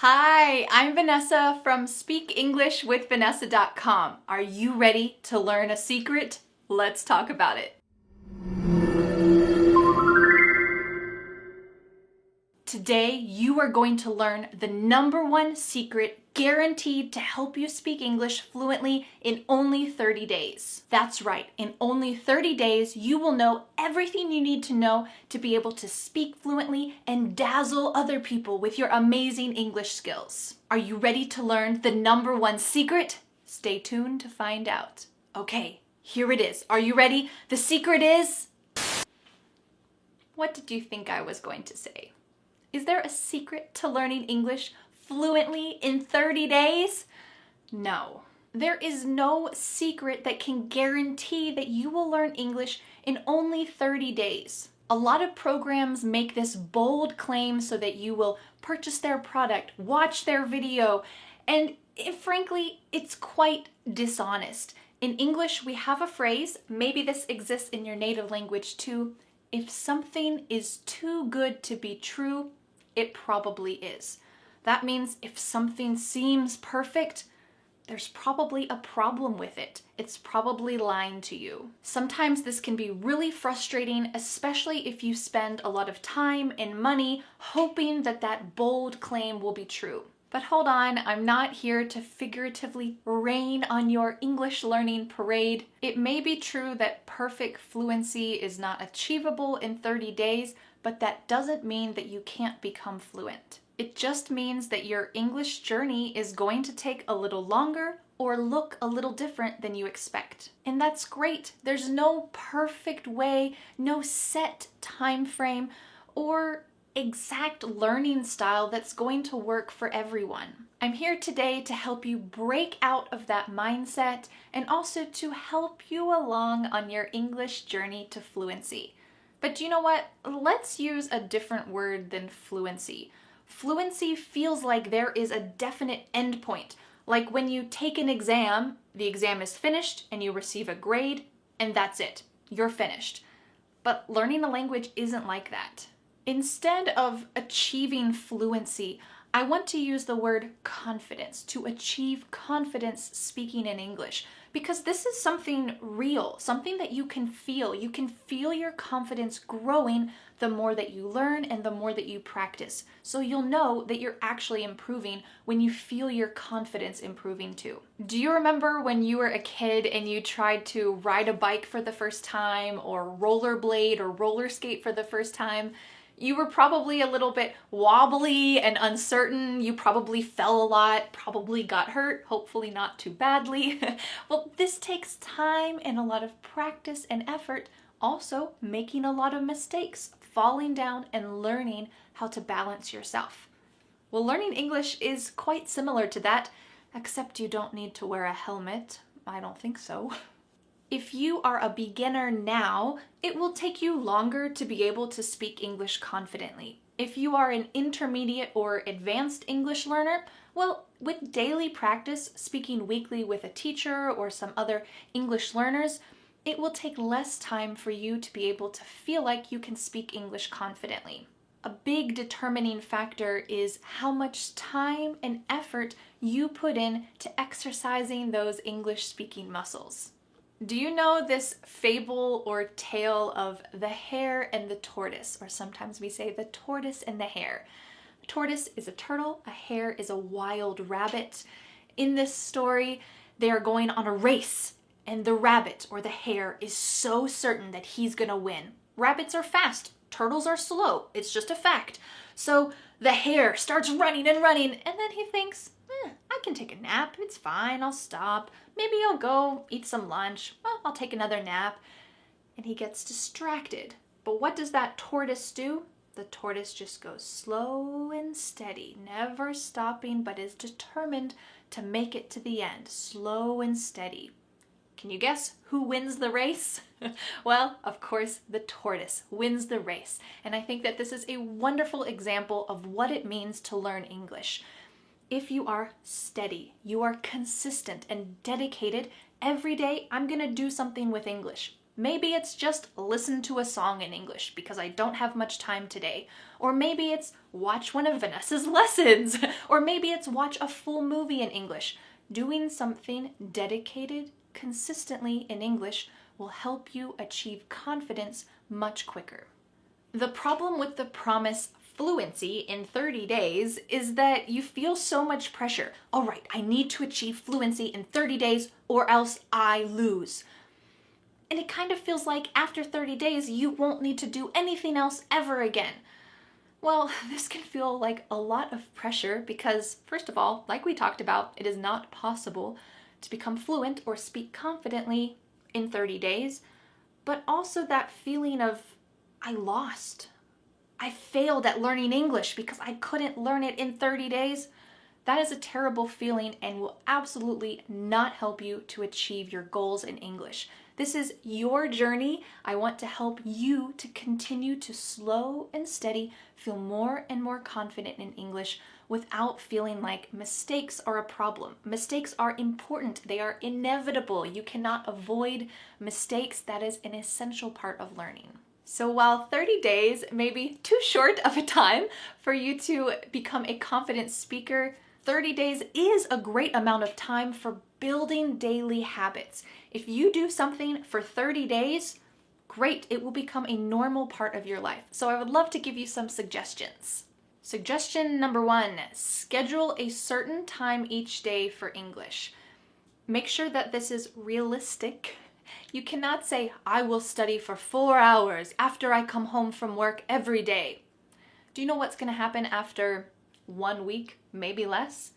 Hi, I'm Vanessa from SpeakEnglishWithVanessa.com. Are you ready to learn a secret? Let's talk about it. Today, you are going to learn the #1 secret guaranteed to help you speak English fluently in only 30 days. That's right, in only 30 days, you will know everything you need to know to be able to speak fluently and dazzle other people with your amazing English skills. Are you ready to learn the #1 secret? Stay tuned to find out. Okay, here it is. Are you ready? The secret is... What did you think I was going to say? Is there a secret to learning English fluently in 30 days? No. There is no secret that can guarantee that you will learn English in only 30 days. A lot of programs make this bold claim so that you will purchase their product, watch their video, and frankly, it's quite dishonest. In English, we have a phrase, maybe this exists in your native language too, if something is too good to be true, it probably is. That means if something seems perfect, there's probably a problem with it. It's probably lying to you. Sometimes this can be really frustrating, especially if you spend a lot of time and money hoping that that bold claim will be true. But hold on, I'm not here to figuratively rain on your English learning parade. It may be true that perfect fluency is not achievable in 30 days, but that doesn't mean that you can't become fluent. It just means that your English journey is going to take a little longer or look a little different than you expect. And that's great. There's no perfect way, no set time frame, or exact learning style that's going to work for everyone. I'm here today to help you break out of that mindset and also to help you along on your English journey to fluency. But you know what? Let's use a different word than fluency. Fluency feels like there is a definite endpoint. Like when you take an exam, the exam is finished and you receive a grade, and that's it. You're finished. But learning a language isn't like that. Instead of achieving fluency, I want to use the word confidence, to achieve confidence speaking in English, because this is something real, something that you can feel. You can feel your confidence growing the more that you learn and the more that you practice. So you'll know that you're actually improving when you feel your confidence improving too. Do you remember when you were a kid and you tried to ride a bike for the first time, or rollerblade or roller skate for the first time? You were probably a little bit wobbly and uncertain. You probably fell a lot, probably got hurt, hopefully not too badly. Well, this takes time and a lot of practice and effort, also making a lot of mistakes, falling down and learning how to balance yourself. Well, learning English is quite similar to that, except you don't need to wear a helmet. I don't think so. If you are a beginner now, it will take you longer to be able to speak English confidently. If you are an intermediate or advanced English learner, well, with daily practice, speaking weekly with a teacher or some other English learners, it will take less time for you to be able to feel like you can speak English confidently. A big determining factor is how much time and effort you put in to exercising those English speaking muscles. Do you know this fable or tale of the hare and the tortoise, or sometimes we say the tortoise and the hare? A tortoise is a turtle, a hare is a wild rabbit. In this story, they are going on a race, and the rabbit or the hare is so certain that he's gonna win. Rabbits are fast, turtles are slow, it's just a fact. So the hare starts running and running, and then he thinks, I can take a nap, it's fine, I'll stop. Maybe I'll go eat some lunch, well, I'll take another nap. And he gets distracted. But what does that tortoise do? The tortoise just goes slow and steady, never stopping, but is determined to make it to the end, slow and steady. Can you guess who wins the race? Well, of course, the tortoise wins the race. And I think that this is a wonderful example of what it means to learn English. If you are steady, you are consistent and dedicated, every day I'm gonna do something with English. Maybe it's just listen to a song in English because I don't have much time today. Or maybe it's watch one of Vanessa's lessons. Or maybe it's watch a full movie in English. Doing something dedicated consistently in English will help you achieve confidence much quicker. The problem with the promise fluency in 30 days is that you feel so much pressure. All right, I need to achieve fluency in 30 days or else I lose. And it kind of feels like after 30 days, you won't need to do anything else ever again. Well, this can feel like a lot of pressure because, first of all, like we talked about, it is not possible to become fluent or speak confidently in 30 days, but also that feeling of, I lost. I failed at learning English because I couldn't learn it in 30 days. That is a terrible feeling and will absolutely not help you to achieve your goals in English. This is your journey. I want to help you to continue to slow and steady feel more and more confident in English without feeling like mistakes are a problem. Mistakes are important. They are inevitable. You cannot avoid mistakes. That is an essential part of learning. So while 30 days may be too short of a time for you to become a confident speaker, 30 days is a great amount of time for building daily habits. If you do something for 30 days, great, it will become a normal part of your life. So I would love to give you some suggestions. Suggestion number 1, schedule a certain time each day for English. Make sure that this is realistic. You cannot say, I will study for 4 hours after I come home from work every day. Do you know what's going to happen after 1 week, maybe less?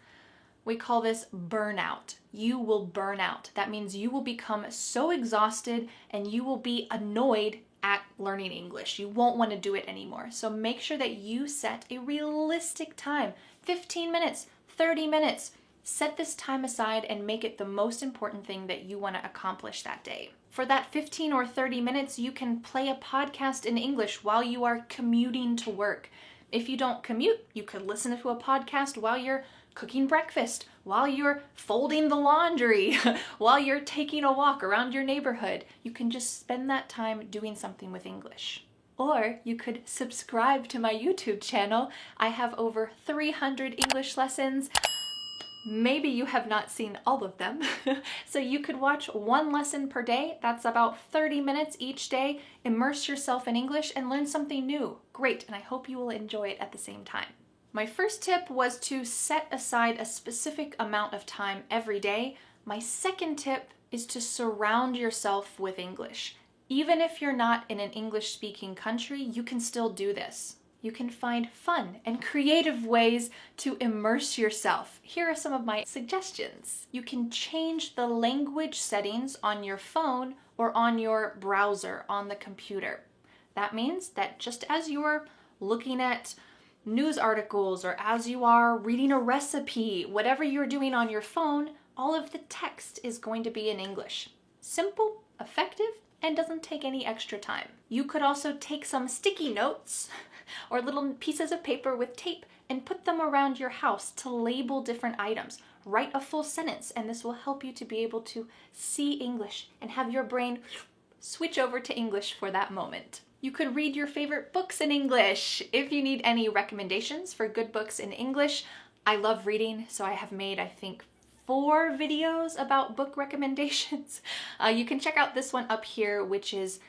We call this burnout. You will burn out. That means you will become so exhausted and you will be annoyed at learning English. You won't want to do it anymore. So make sure that you set a realistic time, 15 minutes, 30 minutes. Set this time aside and make it the most important thing that you want to accomplish that day. For that 15 or 30 minutes, you can play a podcast in English while you are commuting to work. If you don't commute, you could listen to a podcast while you're cooking breakfast, while you're folding the laundry, while you're taking a walk around your neighborhood. You can just spend that time doing something with English. Or you could subscribe to my YouTube channel. I have over 300 English lessons. Maybe you have not seen all of them. So you could watch 1 lesson per day. That's about 30 minutes each day. Immerse yourself in English and learn something new. Great, and I hope you will enjoy it at the same time. My first tip was to set aside a specific amount of time every day. My second tip is to surround yourself with English. Even if you're not in an English-speaking country, you can still do this. You can find fun and creative ways to immerse yourself. Here are some of my suggestions. You can change the language settings on your phone or on your browser on the computer. That means that just as you're looking at news articles or as you are reading a recipe, whatever you're doing on your phone, all of the text is going to be in English. Simple, effective, and doesn't take any extra time. You could also take some sticky notes or little pieces of paper with tape and put them around your house to label different items. Write a full sentence, and this will help you to be able to see English and have your brain switch over to English for that moment. You could read your favorite books in English. If you need any recommendations for good books in English, I love reading, so I have made, I think, 4 videos about book recommendations. You can check out this one up here, which is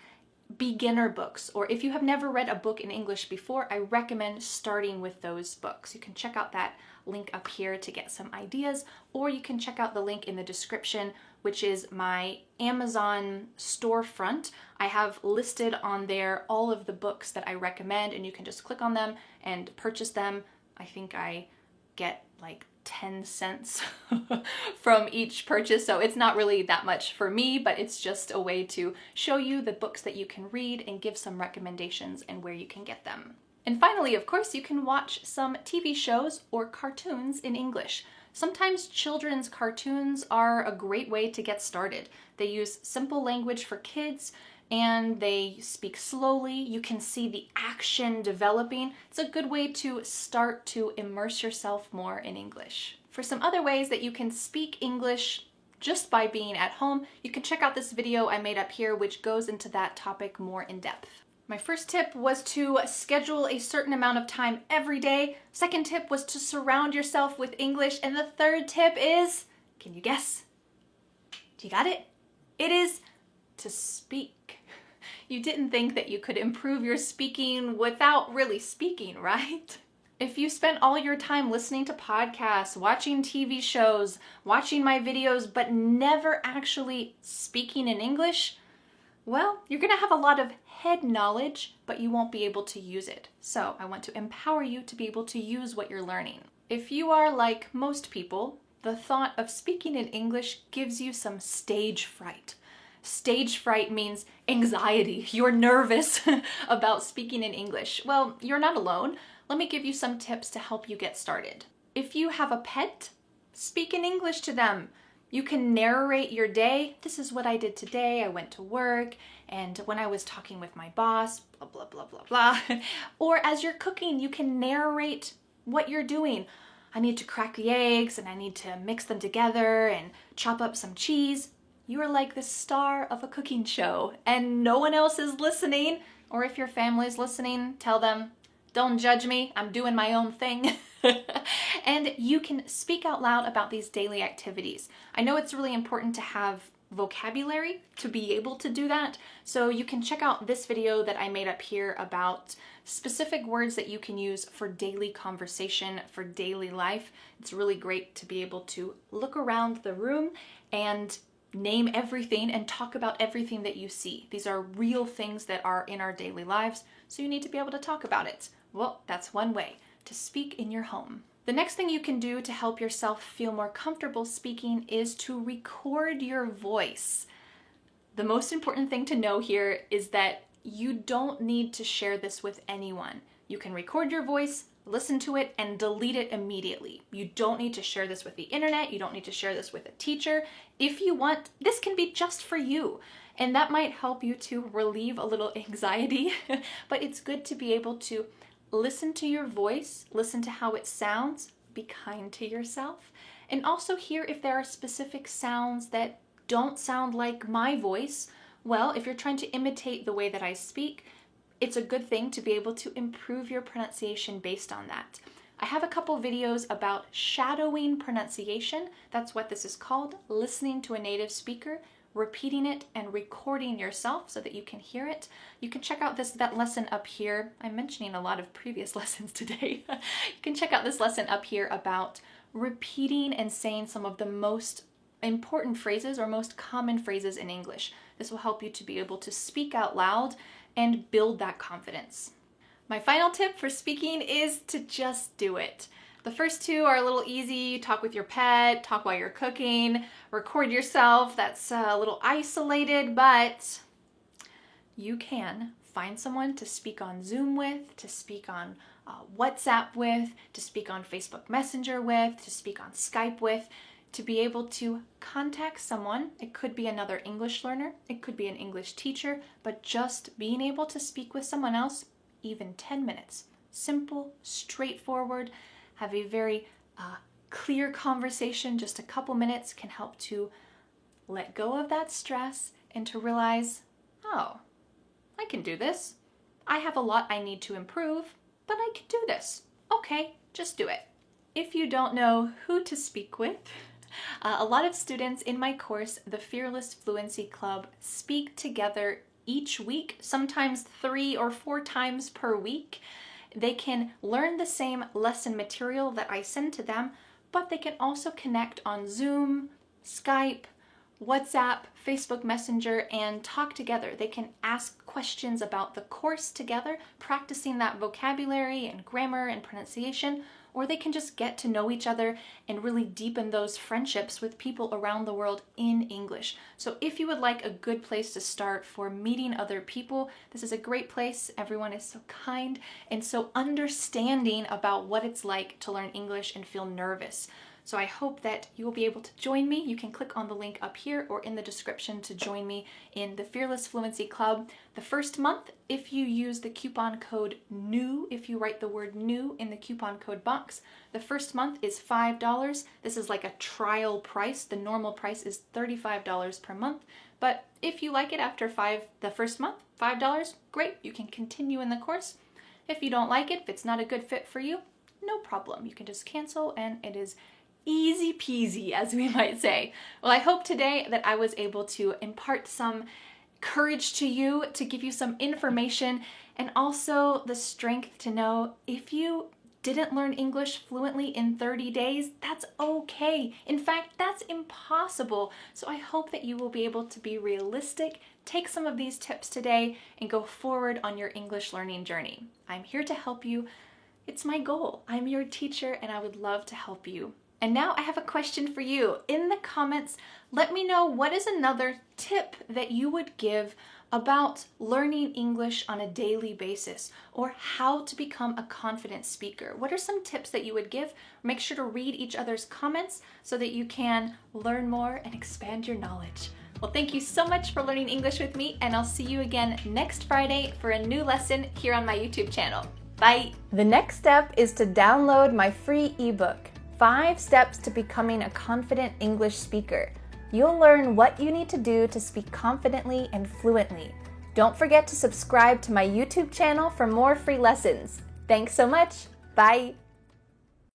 beginner books, or if you have never read a book in English before, I recommend starting with those books. You can check out that link up here to get some ideas, or you can check out the link in the description, which is my Amazon storefront. I have listed on there all of the books that I recommend, and you can just click on them and purchase them. I think I get like 10 cents from each purchase, so it's not really that much for me, but it's just a way to show you the books that you can read and give some recommendations and where you can get them. And finally, of course, you can watch some TV shows or cartoons in English. Sometimes children's cartoons are a great way to get started. They use simple language for kids and they speak slowly. You can see the action developing. It's a good way to start to immerse yourself more in English. For some other ways that you can speak English just by being at home, you can check out this video I made up here, which goes into that topic more in depth. My first tip was to schedule a certain amount of time every day. Second tip was to surround yourself with English. And the third tip is, can you guess? You got it? It is to speak. You didn't think that you could improve your speaking without really speaking, right? If you spent all your time listening to podcasts, watching TV shows, watching my videos, but never actually speaking in English, well, you're gonna have a lot of head knowledge, but you won't be able to use it. So I want to empower you to be able to use what you're learning. If you are like most people, the thought of speaking in English gives you some stage fright. Stage fright means anxiety. You're nervous about speaking in English. Well, you're not alone. Let me give you some tips to help you get started. If you have a pet, speak in English to them. You can narrate your day. This is what I did today. I went to work, and when I was talking with my boss, blah, blah, blah, blah, blah. Or as you're cooking, you can narrate what you're doing. I need to crack the eggs, and I need to mix them together and chop up some cheese. You are like the star of a cooking show, and no one else is listening. Or if your family's listening, tell them, don't judge me, I'm doing my own thing. And you can speak out loud about these daily activities. I know it's really important to have vocabulary to be able to do that. So you can check out this video that I made up here about specific words that you can use for daily conversation, for daily life. It's really great to be able to look around the room and name everything and talk about everything that you see. These are real things that are in our daily lives, so you need to be able to talk about it. Well, that's one way, to speak in your home. The next thing you can do to help yourself feel more comfortable speaking is to record your voice. The most important thing to know here is that you don't need to share this with anyone. You can record your voice, listen to it, and delete it immediately. You don't need to share this with the internet. You don't need to share this with a teacher. If you want, this can be just for you. And that might help you to relieve a little anxiety, but it's good to be able to listen to your voice, listen to how it sounds, be kind to yourself, and also hear if there are specific sounds that don't sound like my voice. Well, if you're trying to imitate the way that I speak, it's a good thing to be able to improve your pronunciation based on that. I have a couple videos about shadowing pronunciation. That's what this is called, listening to a native speaker, repeating it and recording yourself so that you can hear it. You can check out that lesson up here. I'm mentioning a lot of previous lessons today. You can check out this lesson up here about repeating and saying some of the most important phrases or most common phrases in English. This will help you to be able to speak out loud and build that confidence. My final tip for speaking is to just do it. The first two are a little easy. Talk with your pet, talk while you're cooking, record yourself. That's a little isolated, but you can find someone to speak on Zoom with, to speak on WhatsApp with, to speak on Facebook Messenger with, to speak on Skype with, to be able to contact someone. It could be another English learner, it could be an English teacher, but just being able to speak with someone else, even 10 minutes. Simple, straightforward, have a very clear conversation, just a couple minutes can help to let go of that stress and to realize, oh, I can do this. I have a lot I need to improve, but I can do this. Okay, just do it. If you don't know who to speak with, a lot of students in my course, the Fearless Fluency Club, speak together each week, sometimes 3 or 4 times per week. They can learn the same lesson material that I send to them, but they can also connect on Zoom, Skype, WhatsApp, Facebook Messenger, and talk together. They can ask questions about the course together, practicing that vocabulary and grammar and pronunciation, or they can just get to know each other and really deepen those friendships with people around the world in English. So if you would like a good place to start for meeting other people, this is a great place. Everyone is so kind and so understanding about what it's like to learn English and feel nervous. So I hope that you will be able to join me. You can click on the link up here or in the description to join me in the Fearless Fluency Club. The first month, if you use the coupon code NEW, if you write the word NEW in the coupon code box, the first month is $5. This is like a trial price. The normal price is $35 per month. But if you like it after the first month, $5, great, you can continue in the course. If you don't like it, if it's not a good fit for you, no problem. You can just cancel and it is easy peasy, as we might say. Well, I hope today that I was able to impart some courage to you, to give you some information, and also the strength to know if you didn't learn English fluently in 30 days, that's okay. In fact, that's impossible. So I hope that you will be able to be realistic, take some of these tips today, and go forward on your English learning journey. I'm here to help you. It's my goal. I'm your teacher, and I would love to help you. And now I have a question for you. In the comments, let me know what is another tip that you would give about learning English on a daily basis, or how to become a confident speaker. What are some tips that you would give? Make sure to read each other's comments so that you can learn more and expand your knowledge. Well, thank you so much for learning English with me, and I'll see you again next Friday for a new lesson here on my YouTube channel. Bye! The next step is to download my free ebook, 5 Steps to Becoming a Confident English Speaker. You'll learn what you need to do to speak confidently and fluently. Don't forget to subscribe to my YouTube channel for more free lessons. Thanks so much. Bye.